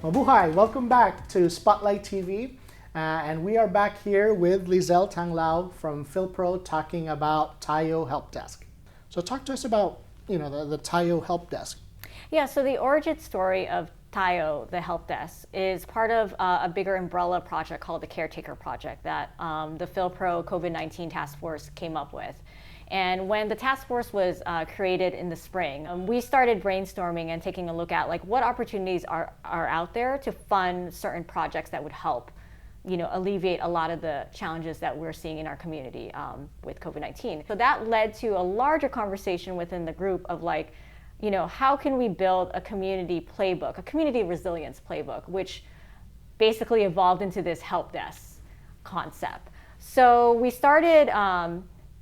Mabuhay! Welcome back to Spotlight TV. And we are back here with Leezel Tanglao from FYLPRO talking about Tayo Help Desk. So talk to us about, the Tayo Help Desk. Yeah, so the origin story of Tayo, the help desk, is part of a bigger umbrella project called the Caretaker Project that the FYLPRO COVID-19 task force came up with. And when the task force was created in the spring, we started brainstorming and taking a look at what opportunities are out there to fund certain projects that would help alleviate a lot of the challenges that we're seeing in our community with COVID-19. So that led to a larger conversation within the group of how can we build a community playbook, a community resilience playbook, which basically evolved into this help desk concept. So we started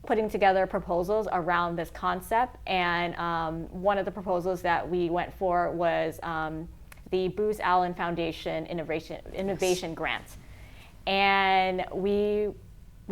putting together proposals around this concept, and one of the proposals that we went for was the Booz Allen Foundation Innovation Grant. And we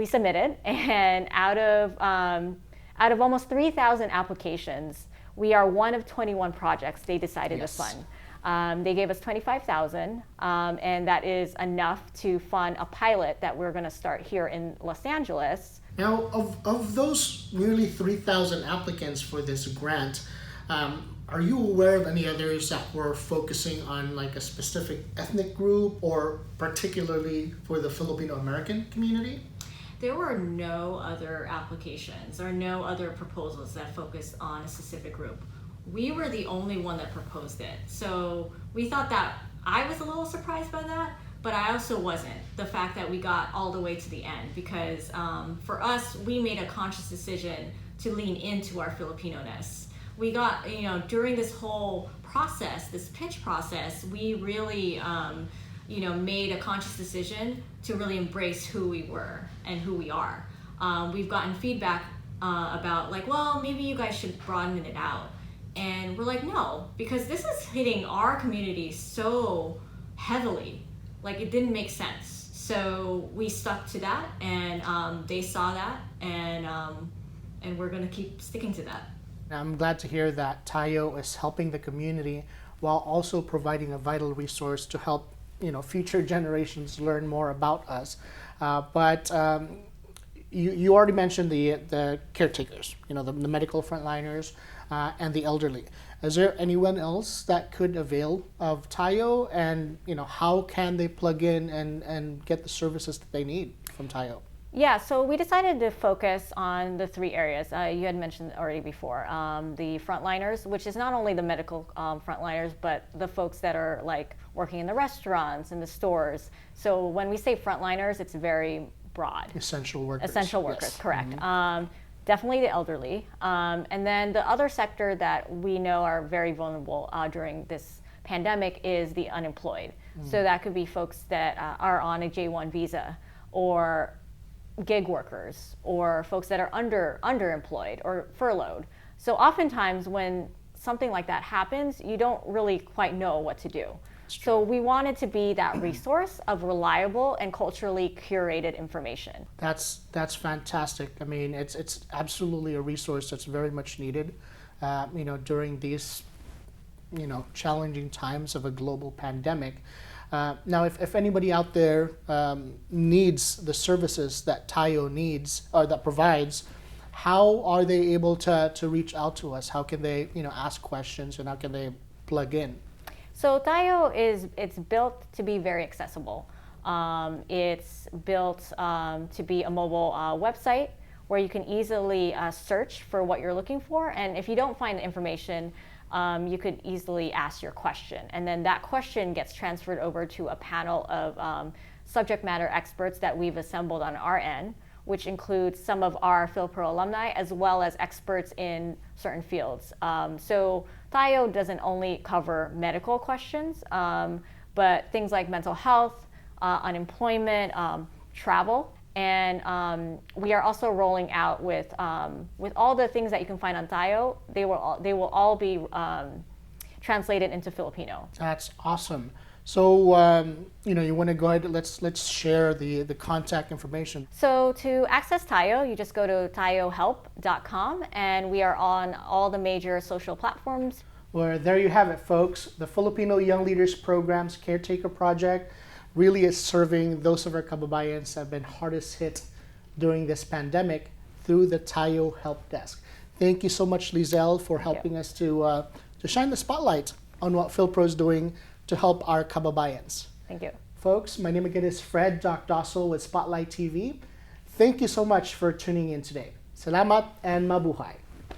submitted, and out of almost 3,000 applications, we are one of 21 projects they decided to fund. They gave us $25,000, and that is enough to fund a pilot that we're going to start here in Los Angeles. Now, of those nearly 3,000 applicants for this grant, are you aware of any others that were focusing on a specific ethnic group or particularly for the Filipino American community? There were no other applications or no other proposals that focused on a specific group. We were the only one that proposed it. So we thought that, I was a little surprised by that, but I also wasn't. The fact that we got all the way to the end, because for us, we made a conscious decision to lean into our Filipino-ness. We got, during this whole process, this pitch process, we really, made a conscious decision to really embrace who we were and who we are. We've gotten feedback about well, maybe you guys should broaden it out. And we're no, because this is hitting our community so heavily, it didn't make sense. So we stuck to that, and they saw that, and we're gonna keep sticking to that. I'm glad to hear that Tayo is helping the community while also providing a vital resource to help future generations learn more about us. But you already mentioned the caretakers, the medical frontliners and the elderly. Is there anyone else that could avail of Tayo, and how can they plug in and get the services that they need from Tayo? Yeah, so we decided to focus on the three areas you had mentioned already before. The frontliners, which is not only the medical frontliners, but the folks that are working in the restaurants and the stores. So when we say frontliners, it's very broad. Essential workers. Essential workers, yes. Correct. Mm-hmm. Definitely the elderly. And then the other sector that we know are very vulnerable during this pandemic is the unemployed. So that could be folks that are on a J-1 visa, or gig workers, or folks that are underemployed or furloughed. So oftentimes when something like that happens, you don't really quite know what to do. So we wanted to be that resource of reliable and culturally curated information. That's fantastic. I mean, it's absolutely a resource that's very much needed, during these, challenging times of a global pandemic. Now, if anybody out there needs the services that Tayo needs or that provides, how are they able to reach out to us? How can they ask questions, and how can they plug in? So Tayo it's built to be very accessible. It's built to be a mobile website where you can easily search for what you're looking for, and if you don't find the information, you could easily ask your question, and then that question gets transferred over to a panel of subject matter experts that we've assembled on our end, which includes some of our FYLPRO alumni as well as experts in certain fields. So Tayo doesn't only cover medical questions, but things like mental health, unemployment, travel. And we are also rolling out with all the things that you can find on Tayo. They will all be translated into Filipino. That's awesome. So you want to go ahead? Let's share the contact information. So to access Tayo, you just go to TayoHelp.com, and we are on all the major social platforms. Well, there you have it, folks. The Filipino Young Leaders Program's Caretaker Project really is serving those of our kababayans that have been hardest hit during this pandemic through the TayoHelp desk. Thank you so much, Leezel, for helping us to shine the spotlight on what FYLPRO is doing to help our kababayans. Thank you. Folks, my name again is Fred Doc Dossel with Spotlight TV. Thank you so much for tuning in today. Salamat and mabuhay.